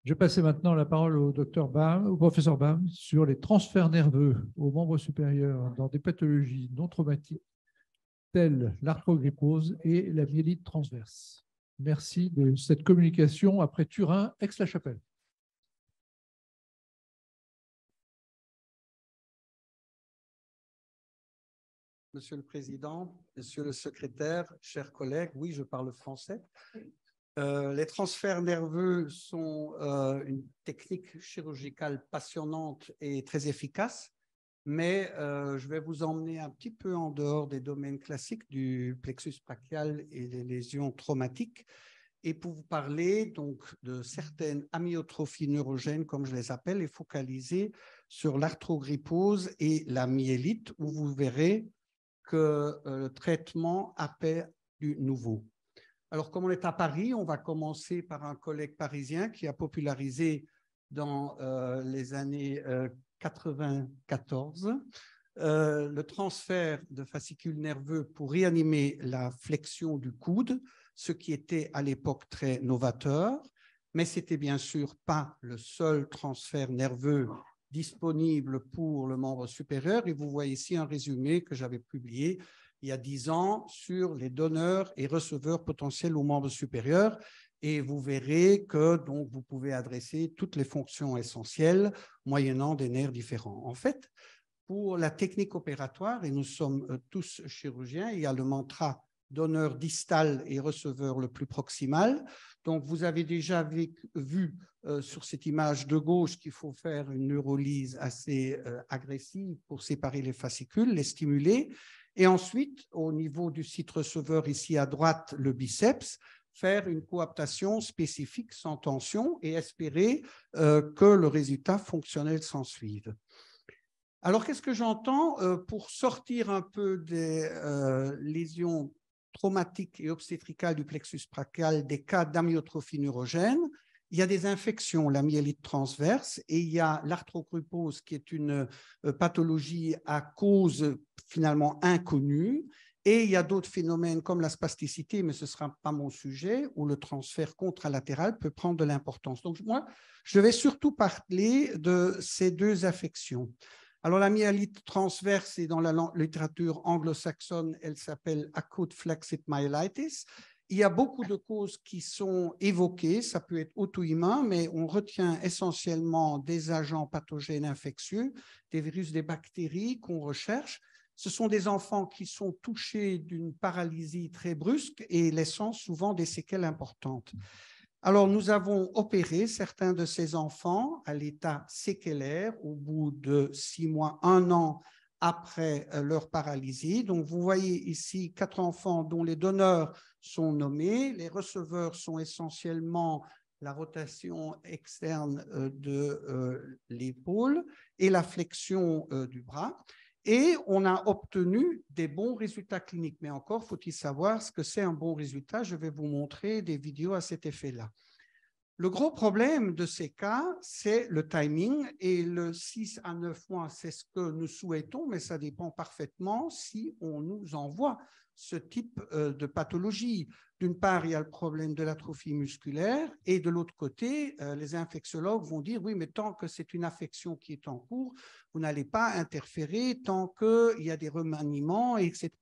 Je vais passer maintenant la parole au docteur Bam, au professeur Bam, sur les transferts nerveux aux membres supérieurs dans des pathologies non traumatiques telles l'arthrogrypose et la myélite transverse. Merci de cette communication après Turin, Aix-la-Chapelle. Monsieur le Président, Monsieur le Secrétaire, chers collègues, oui, je parle français. Les transferts nerveux sont une technique chirurgicale passionnante et très efficace, mais je vais vous emmener un petit peu en dehors des domaines classiques du plexus brachial et des lésions traumatiques, et pour vous parler donc de certaines amyotrophies neurogènes, comme je les appelle, et focaliser sur l'arthrogrypose et la myélite, où vous verrez que le traitement appelle du nouveau. Alors, comme on est à Paris, on va commencer par un collègue parisien qui a popularisé dans les années 94 le transfert de fascicules nerveux pour réanimer la flexion du coude, ce qui était à l'époque très novateur, mais c'était bien sûr pas le seul transfert nerveux disponible pour le membre supérieur. Et vous voyez ici un résumé que j'avais publié il y a 10 ans sur les donneurs et receveurs potentiels aux membres supérieurs. Et vous verrez que donc, vous pouvez adresser toutes les fonctions essentielles moyennant des nerfs différents. En fait, pour la technique opératoire, et nous sommes tous chirurgiens, il y a le mantra donneur distal et receveur le plus proximal. Donc, vous avez déjà vu sur cette image de gauche qu'il faut faire une neurolyse assez agressive pour séparer les fascicules, les stimuler. Et ensuite, au niveau du site receveur, ici à droite, le biceps, faire une coaptation spécifique sans tension et espérer que le résultat fonctionnel s'en suive. Alors, qu'est-ce que j'entends pour sortir un peu des lésions traumatiques et obstétricales du plexus brachial, des cas d'amyotrophie neurogène? Il y a des infections, la myélite transverse, et il y a l'arthrogrypose qui est une pathologie à cause finalement inconnue. Et il y a d'autres phénomènes comme la spasticité, mais ce ne sera pas mon sujet, où le transfert contralatéral peut prendre de l'importance. Donc, moi, je vais surtout parler de ces deux affections. Alors, la myélite transverse, et dans la littérature anglo-saxonne, elle s'appelle acute flaccid myelitis. Il y a beaucoup de causes qui sont évoquées, ça peut être auto-immun, mais on retient essentiellement des agents pathogènes infectieux, des virus, des bactéries qu'on recherche. Ce sont des enfants qui sont touchés d'une paralysie très brusque et laissant souvent des séquelles importantes. Alors, nous avons opéré certains de ces enfants à l'état séquelaire au bout de 6 mois, 1 an après leur paralysie. Donc, vous voyez ici 4 enfants dont les donneurs sont nommés. Les receveurs sont essentiellement la rotation externe de l'épaule et la flexion du bras. Et on a obtenu des bons résultats cliniques. Mais encore, faut-il savoir ce que c'est un bon résultat. Je vais vous montrer des vidéos à cet effet-là. Le gros problème de ces cas, c'est le timing. Et le 6 à 9 mois, c'est ce que nous souhaitons, mais ça dépend parfaitement si on nous envoie ce type de pathologie. D'une part, il y a le problème de l'atrophie musculaire et de l'autre côté, les infectiologues vont dire oui, mais tant que c'est une affection qui est en cours, vous n'allez pas interférer tant qu'il y a des remaniements et que c'est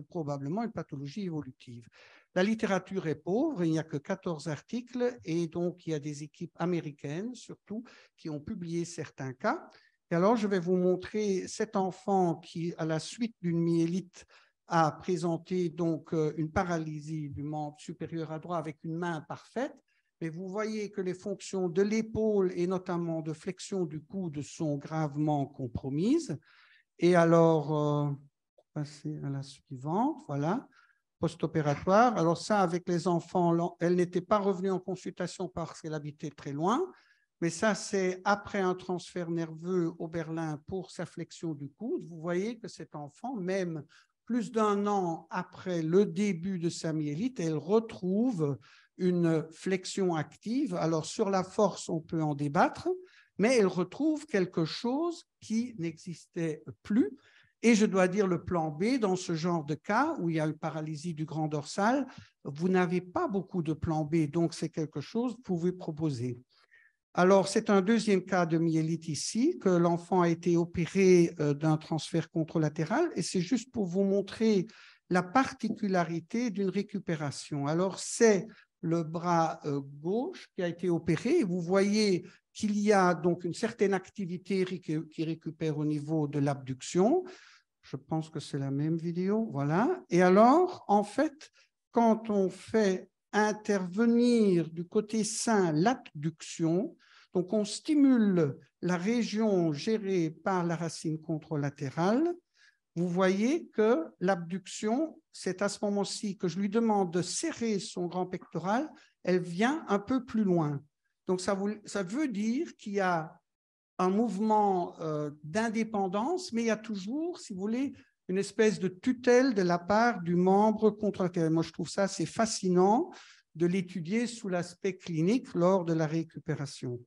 probablement une pathologie évolutive. La littérature est pauvre, il n'y a que 14 articles et donc il y a des équipes américaines surtout qui ont publié certains cas. Et alors, je vais vous montrer cet enfant qui, à la suite d'une myélite, a présenté donc une paralysie du membre supérieur à droite avec une main parfaite. Mais vous voyez que les fonctions de l'épaule et notamment de flexion du coude sont gravement compromises. Et alors, passer à la suivante, voilà, post-opératoire. Alors ça, avec les enfants, elle n'était pas revenue en consultation parce qu'elle habitait très loin. Mais ça, c'est après un transfert nerveux au Berlin pour sa flexion du coude. Vous voyez que cet enfant, même plus d'1 an après le début de sa myélite, elle retrouve une flexion active. Alors, sur la force, on peut en débattre, mais elle retrouve quelque chose qui n'existait plus. Et je dois dire le plan B, dans ce genre de cas où il y a une paralysie du grand dorsal, vous n'avez pas beaucoup de plan B, donc c'est quelque chose que vous pouvez proposer. Alors, c'est un deuxième cas de myélite ici, que l'enfant a été opéré d'un transfert contralatéral, et c'est juste pour vous montrer la particularité d'une récupération. Alors, c'est le bras gauche qui a été opéré, et vous voyez qu'il y a donc une certaine activité qui récupère au niveau de l'abduction. Je pense que c'est la même vidéo, voilà. Et alors, en fait, quand on fait intervenir du côté sain l'abduction, donc on stimule la région gérée par la racine contralatérale, vous voyez que l'abduction, c'est à ce moment-ci que je lui demande de serrer son grand pectoral, elle vient un peu plus loin. Donc ça veut dire qu'il y a un mouvement d'indépendance, mais il y a toujours, si vous voulez, une espèce de tutelle de la part du membre contralatéral. Moi, je trouve ça assez fascinant de l'étudier sous l'aspect clinique lors de la récupération.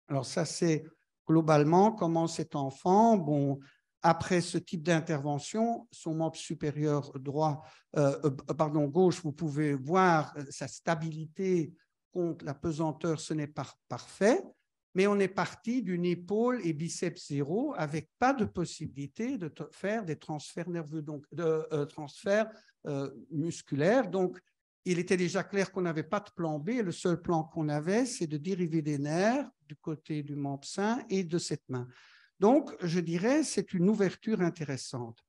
Alors ça, c'est globalement comment cet enfant, bon, après ce type d'intervention, son membre supérieur gauche, vous pouvez voir sa stabilité contre la pesanteur, ce n'est pas parfait, mais on est parti d'une épaule et biceps zéro avec pas de possibilité de faire des transferts nerveux, donc de transferts musculaires. Donc, il était déjà clair qu'on n'avait pas de plan B. Le seul plan qu'on avait, c'est de dériver des nerfs du côté du membre sain et de cette main. Donc, je dirais, c'est une ouverture intéressante.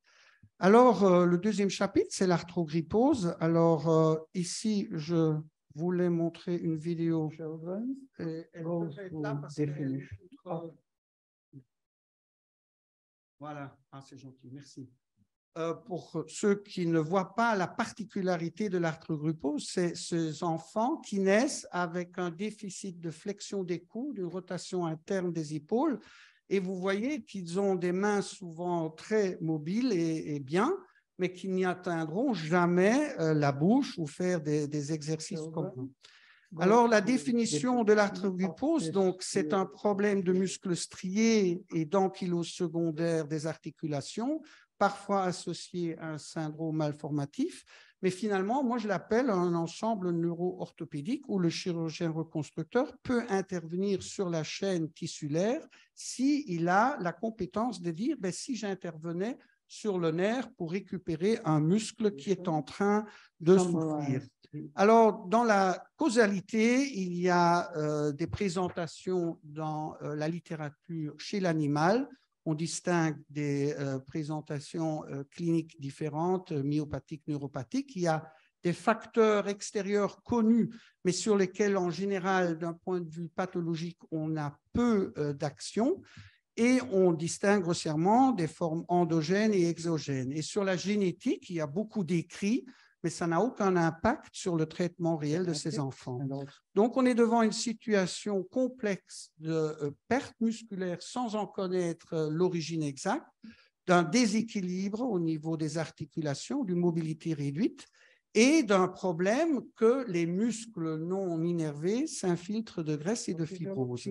Alors, le deuxième chapitre, c'est l'arthrogrypose. Alors, ici, je voulais montrer une vidéo. Voilà, ah, c'est gentil, merci. Pour ceux qui ne voient pas la particularité de l'arthrogrypose, c'est ces enfants qui naissent avec un déficit de flexion des coudes, d'une rotation interne des épaules, et vous voyez qu'ils ont des mains souvent très mobiles et bien, mais qui n'y atteindront jamais la bouche ou faire des exercices communs. Alors, la définition de l'arthrogrypose, donc, c'est un problème de muscles striés et d'ankylose secondaire des articulations, parfois associé à un syndrome malformatif, mais finalement, moi, je l'appelle un ensemble neuro-orthopédique où le chirurgien reconstructeur peut intervenir sur la chaîne tissulaire s'il a la compétence de dire, ben, si j'intervenais sur le nerf pour récupérer un muscle qui est en train de souffrir. Alors, dans la causalité, il y a des présentations dans la littérature chez l'animal. On distingue des présentations cliniques différentes, myopathiques, neuropathiques. Il y a des facteurs extérieurs connus, mais sur lesquels, en général, d'un point de vue pathologique, on a peu d'action. Et on distingue grossièrement des formes endogènes et exogènes. Et sur la génétique, il y a beaucoup d'écrits, mais ça n'a aucun impact sur le traitement réel de ces enfants. Donc, on est devant une situation complexe de perte musculaire sans en connaître l'origine exacte, d'un déséquilibre au niveau des articulations, d'une mobilité réduite et d'un problème que les muscles non innervés s'infiltrent de graisse et de fibrose.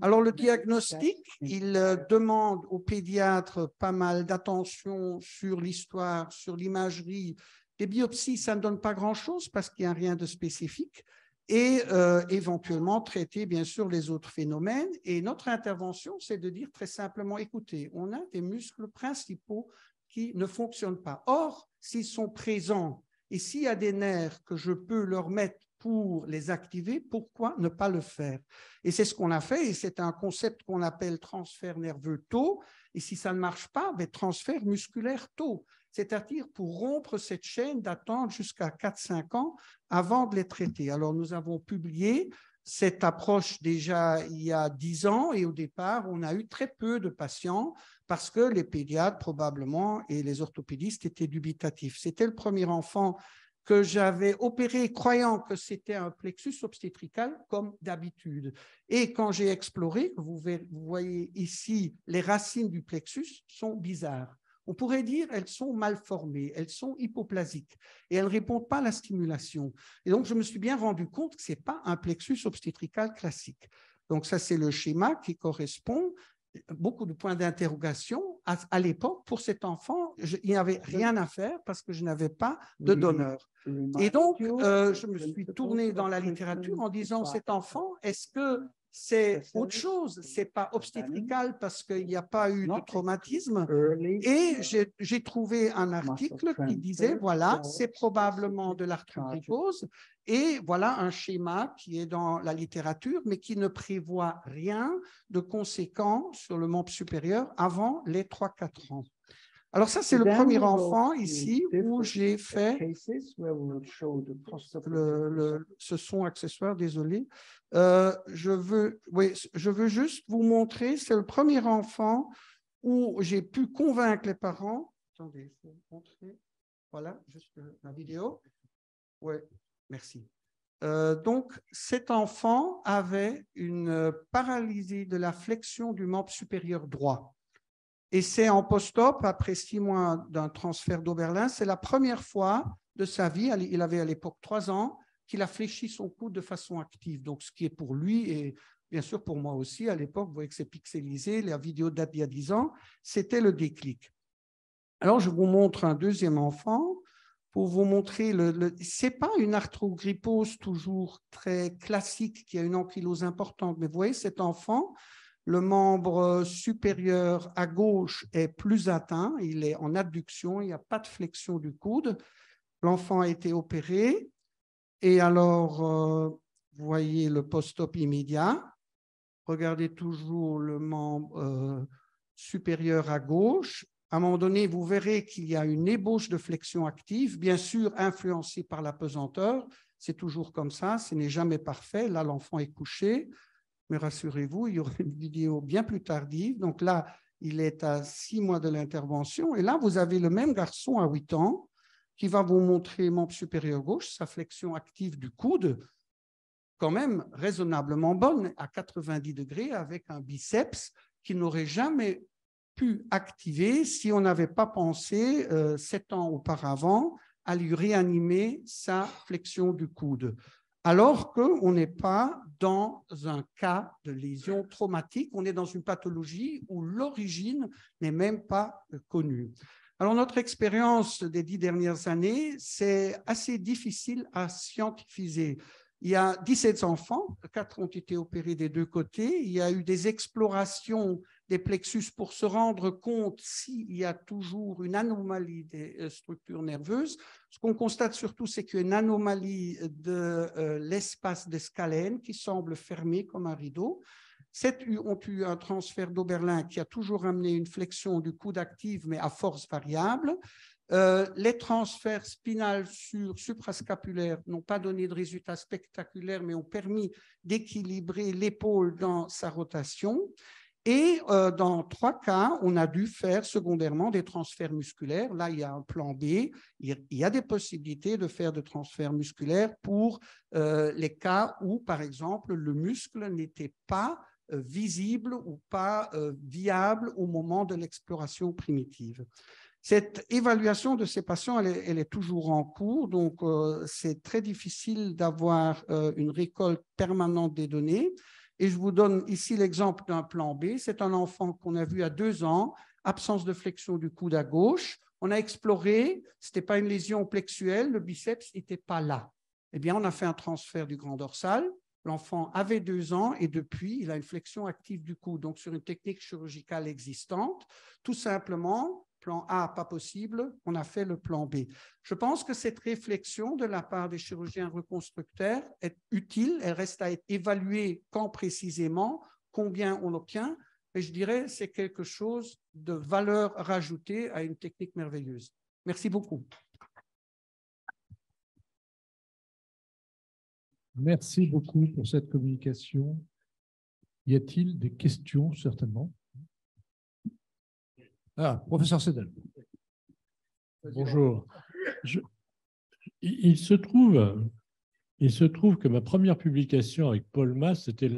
Alors, le diagnostic, il demande aux pédiatres pas mal d'attention sur l'histoire, sur l'imagerie. Les biopsies, ça ne donne pas grand-chose parce qu'il n'y a rien de spécifique et éventuellement traiter, bien sûr, les autres phénomènes. Et notre intervention, c'est de dire très simplement, écoutez, on a des muscles principaux qui ne fonctionnent pas. Or, s'ils sont présents et s'il y a des nerfs que je peux leur mettre pour les activer, pourquoi ne pas le faire? Et c'est ce qu'on a fait, et c'est un concept qu'on appelle transfert nerveux tôt, et si ça ne marche pas, ben, transfert musculaire tôt, c'est-à-dire pour rompre cette chaîne d'attente jusqu'à 4-5 ans avant de les traiter. Alors, nous avons publié cette approche déjà il y a 10 ans, et au départ, on a eu très peu de patients parce que les pédiatres, probablement, et les orthopédistes étaient dubitatifs. C'était le premier enfant que j'avais opéré croyant que c'était un plexus obstétrical comme d'habitude. Et quand j'ai exploré, vous voyez ici, les racines du plexus sont bizarres. On pourrait dire qu'elles sont mal formées, elles sont hypoplasiques et elles ne répondent pas à la stimulation. Et donc, je me suis bien rendu compte que ce n'est pas un plexus obstétrical classique. Donc, ça, c'est le schéma qui correspond. Beaucoup de points d'interrogation. À l'époque, pour cet enfant, il n'y avait rien à faire parce que je n'avais pas de donneur. Et donc, je me suis tourné dans la littérature en disant, cet enfant, est-ce c'est autre chose. C'est pas obstétrical parce qu'il n'y a pas eu de traumatisme. Et j'ai trouvé un article qui disait, voilà, c'est probablement de l'arthrogrypose. Et voilà un schéma qui est dans la littérature, mais qui ne prévoit rien de conséquent sur le membre supérieur avant les 3-4 ans. Alors ça, c'est le premier enfant ici où j'ai fait ce son accessoire, désolé. Je veux juste vous montrer, c'est le premier enfant où j'ai pu convaincre les parents. Attendez, je vais vous montrer. Voilà, juste la vidéo. Oui, merci. Donc, cet enfant avait une paralysie de la flexion du membre supérieur droit. Et c'est en post-op, après 6 mois d'un transfert d'Oberlin, c'est la première fois de sa vie, il avait à l'époque 3 ans, qu'il a fléchi son coude de façon active. Donc, ce qui est pour lui et bien sûr pour moi aussi, à l'époque, vous voyez que c'est pixelisé, la vidéo date d'il y a 10 ans, c'était le déclic. Alors, je vous montre un deuxième enfant pour vous montrer, ce n'est pas une arthrogrypose toujours très classique qui a une ankylose importante, mais vous voyez cet enfant, le membre supérieur à gauche est plus atteint, il est en adduction, il n'y a pas de flexion du coude. L'enfant a été opéré et alors, vous voyez le post-op immédiat. Regardez toujours le membre supérieur à gauche. À un moment donné, vous verrez qu'il y a une ébauche de flexion active, bien sûr influencée par la pesanteur. C'est toujours comme ça, ce n'est jamais parfait. Là, l'enfant est couché. Mais rassurez-vous, il y aura une vidéo bien plus tardive. Donc là, il est à 6 mois de l'intervention. Et là, vous avez le même garçon à 8 ans qui va vous montrer, membre supérieur gauche, sa flexion active du coude, quand même raisonnablement bonne, à 90 degrés, avec un biceps qui n'aurait jamais pu activer si on n'avait pas pensé 7 ans auparavant à lui réanimer sa flexion du coude. Alors qu'on n'est pas dans un cas de lésion traumatique, on est dans une pathologie où l'origine n'est même pas connue. Alors, notre expérience des 10 dernières années, c'est assez difficile à scientifiser. Il y a 17 enfants, 4 ont été opérés des 2 côtés. Il y a eu des explorations des plexus pour se rendre compte s'il y a toujours une anomalie des structures nerveuses. Ce qu'on constate surtout, c'est qu'il y a une anomalie de l'espace de scalène qui semble fermé comme un rideau. 7 ont eu un transfert d'Oberlin qui a toujours amené une flexion du coude active, mais à force variable. Les transferts spinal suprascapulaires n'ont pas donné de résultats spectaculaires, mais ont permis d'équilibrer l'épaule dans sa rotation. Et dans 3 cas, on a dû faire secondairement des transferts musculaires. Là, il y a un plan B. Il y a des possibilités de faire des transferts musculaires pour les cas où, par exemple, le muscle n'était pas visible ou pas viable au moment de l'exploration primitive. Cette évaluation de ces patients, elle est toujours en cours, donc c'est très difficile d'avoir une récolte permanente des données. Et je vous donne ici l'exemple d'un plan B. C'est un enfant qu'on a vu à 2 ans, absence de flexion du coude à gauche. On a exploré, ce n'était pas une lésion plexuelle, le biceps n'était pas là. Eh bien, on a fait un transfert du grand dorsal. L'enfant avait 2 ans et depuis, il a une flexion active du coude. Donc, sur une technique chirurgicale existante, tout simplement, plan A, pas possible, on a fait le plan B. Je pense que cette réflexion de la part des chirurgiens reconstructeurs est utile, elle reste à être évaluée quand précisément, combien on obtient, mais je dirais que c'est quelque chose de valeur rajoutée à une technique merveilleuse. Merci beaucoup. Merci beaucoup pour cette communication. Y a-t-il des questions, certainement? Ah, professeur Sedel. Bonjour. Il se trouve que ma première publication avec Paul Mas, c'était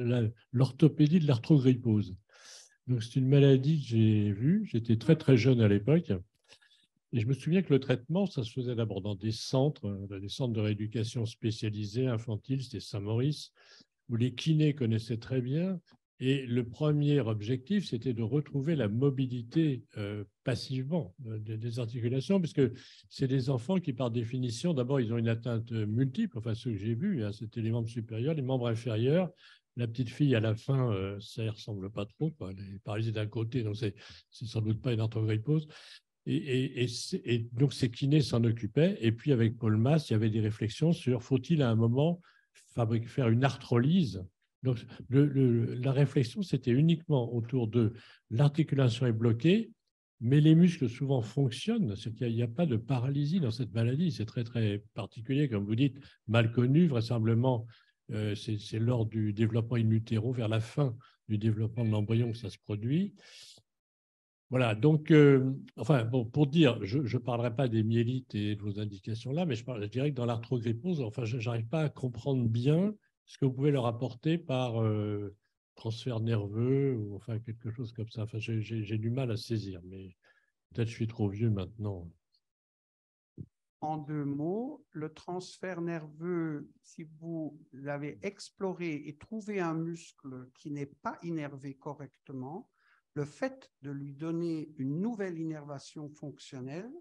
l'orthopédie de l'arthrogrypose. Donc, c'est une maladie que j'ai vue. J'étais très, très jeune à l'époque. Et je me souviens que le traitement, ça se faisait d'abord dans des centres de rééducation spécialisés, infantiles, c'était Saint-Maurice, où les kinés connaissaient très bien. Et le premier objectif, c'était de retrouver la mobilité passivement des articulations, puisque c'est des enfants qui, par définition, d'abord, ils ont une atteinte multiple, enfin, ceux que j'ai vus, hein, c'était les membres supérieurs, les membres inférieurs, la petite fille, à la fin, ça ne ressemble pas trop, quoi. Elle est paralysée d'un côté, donc c'est sans doute pas une arthrogrypose. Et donc, ces kinés s'en occupaient. Et puis, avec Paul Masse, il y avait des réflexions sur faut-il à un moment faire une arthrolyse. Donc, la réflexion, c'était uniquement autour de l'articulation est bloquée, mais les muscles souvent fonctionnent. C'est qu'il n'y a pas de paralysie dans cette maladie. C'est très, très particulier, comme vous dites, mal connu, vraisemblablement. C'est lors du développement in utero, vers la fin du développement de l'embryon que ça se produit. Voilà, donc, enfin, bon, pour dire, je ne parlerai pas des myélites et de vos indications là, mais je dirais que dans l'arthrogrypose, enfin, je n'arrive pas à comprendre bien ce que vous pouvez leur apporter par transfert nerveux ou enfin quelque chose comme ça. Enfin, j'ai du mal à saisir, mais peut-être je suis trop vieux maintenant. En 2 mots, le transfert nerveux, si vous l'avez exploré et trouvé un muscle qui n'est pas innervé correctement, le fait de lui donner une nouvelle innervation fonctionnelle,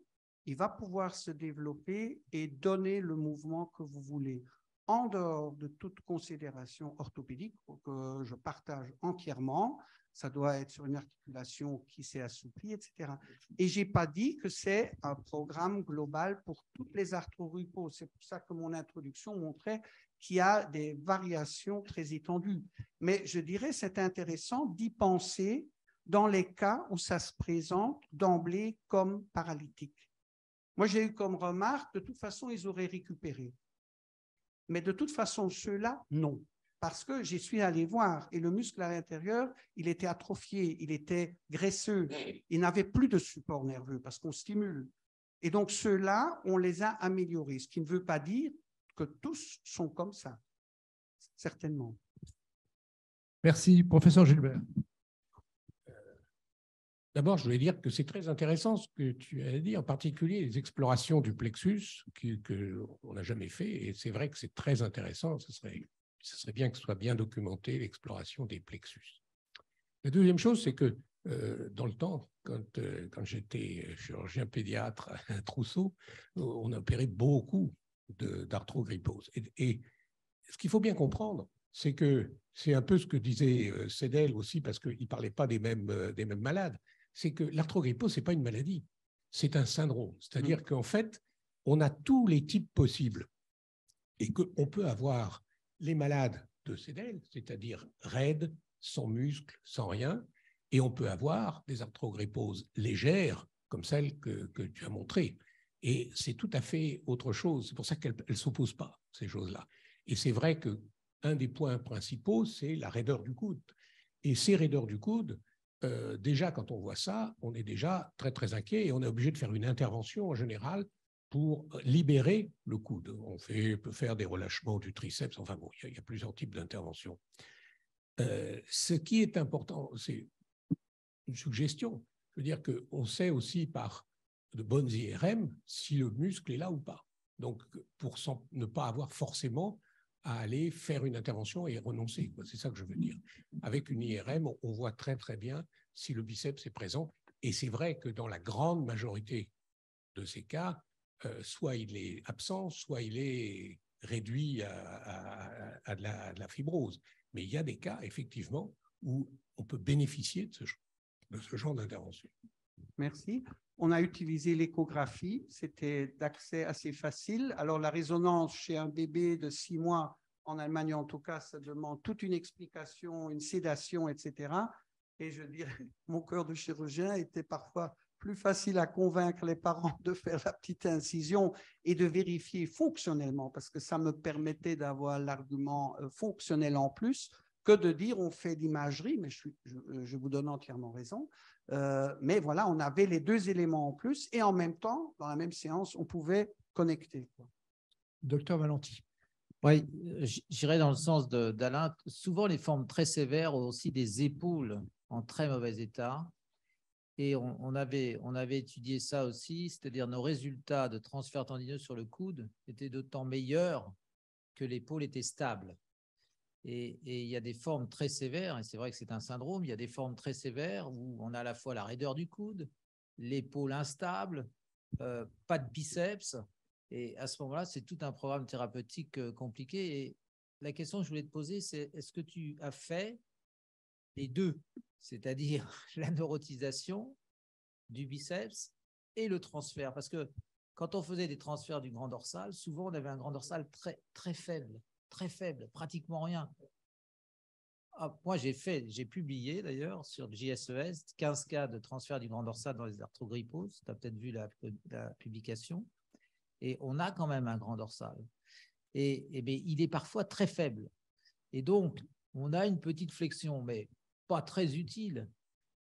il va pouvoir se développer et donner le mouvement que vous voulez, en dehors de toute considération orthopédique que je partage entièrement. Ça doit être sur une articulation qui s'est assouplie, etc. Et je n'ai pas dit que c'est un programme global pour toutes les arthrogryposes. C'est pour ça que mon introduction montrait qu'il y a des variations très étendues. Mais je dirais que c'est intéressant d'y penser dans les cas où ça se présente d'emblée comme paralytique. Moi, j'ai eu comme remarque, de toute façon, ils auraient récupéré. Mais de toute façon, ceux-là, non. Parce que j'y suis allé voir et le muscle à l'intérieur, il était atrophié, il était graisseux, il n'avait plus de support nerveux parce qu'on stimule. Et donc ceux-là, on les a améliorés, ce qui ne veut pas dire que tous sont comme ça, certainement. Merci, professeur Gilbert. D'abord, je voulais dire que c'est très intéressant ce que tu as dit, en particulier les explorations du plexus qu'on n'a jamais fait. Et c'est vrai que c'est très intéressant. Ce serait bien que ce soit bien documenté, l'exploration des plexus. La deuxième chose, c'est que dans le temps, quand j'étais chirurgien pédiatre à Trousseau, on a opéré beaucoup d'arthrogrypose. Et ce qu'il faut bien comprendre, c'est que c'est un peu ce que disait Sedel aussi, parce qu'il ne parlait pas des mêmes malades, c'est que l'arthrogrypose, ce n'est pas une maladie, c'est un syndrome. C'est-à-dire qu'en fait, on a tous les types possibles et qu'on peut avoir les malades de Sedel, c'est-à-dire raides, sans muscles, sans rien, et on peut avoir des arthrogryposes légères, comme celle que tu as montrée. Et c'est tout à fait autre chose. C'est pour ça qu'elles ne s'opposent pas, ces choses-là. Et c'est vrai qu'un des points principaux, c'est la raideur du coude. Et ces raideurs du coude, déjà, quand on voit ça, on est déjà très, très inquiet et on est obligé de faire une intervention en général pour libérer le coude. On peut faire des relâchements du triceps, enfin bon, il y a plusieurs types d'interventions. Ce qui est important, c'est une suggestion. Je veux dire qu'on sait aussi par de bonnes IRM si le muscle est là ou pas. Donc, pour ne pas avoir forcément à aller faire une intervention et renoncer. C'est ça que je veux dire. Avec une IRM, on voit très, très bien si le biceps est présent. Et c'est vrai que dans la grande majorité de ces cas, soit il est absent, soit il est réduit à de la fibrose. Mais il y a des cas, effectivement, où on peut bénéficier de ce genre d'intervention. Merci. On a utilisé l'échographie, c'était d'accès assez facile. Alors, la résonance chez un bébé de 6 mois, en Allemagne en tout cas, ça demande toute une explication, une sédation, etc. Et je dirais, mon cœur de chirurgien était parfois plus facile à convaincre les parents de faire la petite incision et de vérifier fonctionnellement, parce que ça me permettait d'avoir l'argument fonctionnel en plus, que de dire on fait l'imagerie, mais je vous donne entièrement raison. Mais voilà, on avait les deux éléments en plus et en même temps, dans la même séance, on pouvait connecter. Docteur Valenti. Oui, j'irais dans le sens d'Alain. Souvent, les formes très sévères ont aussi des épaules en très mauvais état. Et on avait étudié ça aussi, c'est-à-dire nos résultats de transfert tendineux sur le coude étaient d'autant meilleurs que l'épaule était stable. Et il y a des formes très sévères, et c'est vrai que c'est un syndrome, il y a des formes très sévères où on a à la fois la raideur du coude, l'épaule instable, pas de biceps. Et à ce moment-là, c'est tout un programme thérapeutique compliqué. Et la question que je voulais te poser, c'est est-ce que tu as fait les deux, c'est-à-dire la neurotisation du biceps et le transfert? Parce que quand on faisait des transferts du grand dorsal, souvent on avait un grand dorsal très faible, pratiquement rien. Moi, j'ai publié d'ailleurs sur JSES 15 cas de transfert du grand dorsal dans les arthrogryposes. Tu as peut-être vu la publication. Et on a quand même un grand dorsal. Et il est parfois très faible. Et donc, on a une petite flexion, mais pas très utile.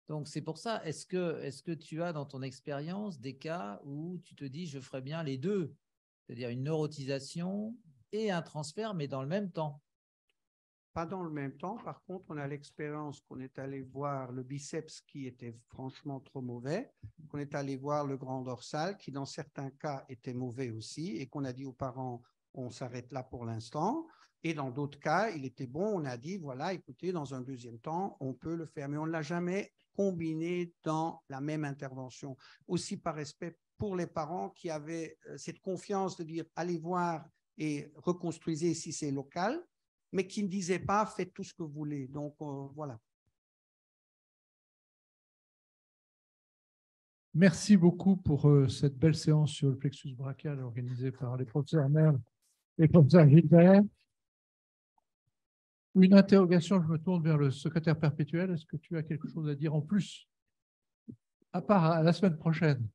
Donc, c'est pour ça, est-ce que tu as dans ton expérience des cas où tu te dis, je ferais bien les deux, c'est-à-dire une neurotisation et un transfert, mais dans le même temps? Pas dans le même temps. Par contre, on a l'expérience qu'on est allé voir le biceps qui était franchement trop mauvais, qu'on est allé voir le grand dorsal qui, dans certains cas, était mauvais aussi et qu'on a dit aux parents, on s'arrête là pour l'instant. Et dans d'autres cas, il était bon. On a dit, voilà, écoutez, dans un deuxième temps, on peut le faire. Mais on ne l'a jamais combiné dans la même intervention. Aussi par respect pour les parents qui avaient cette confiance de dire, allez voir et reconstruisez si c'est local, mais qui ne disaient pas, faites tout ce que vous voulez. Donc, voilà. Merci beaucoup pour cette belle séance sur le plexus brachial organisée par les professeurs Merle et professeur Gilbert. Une interrogation, je me tourne vers le secrétaire perpétuel. Est-ce que tu as quelque chose à dire en plus, à part à la semaine prochaine?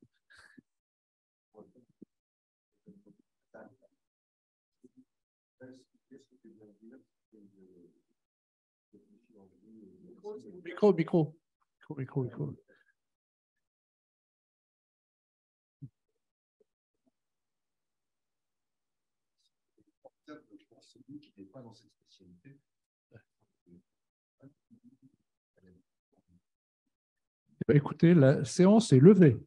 Micro. Celui qui n'est pas dans cette spécialité. Écoutez, la séance est levée.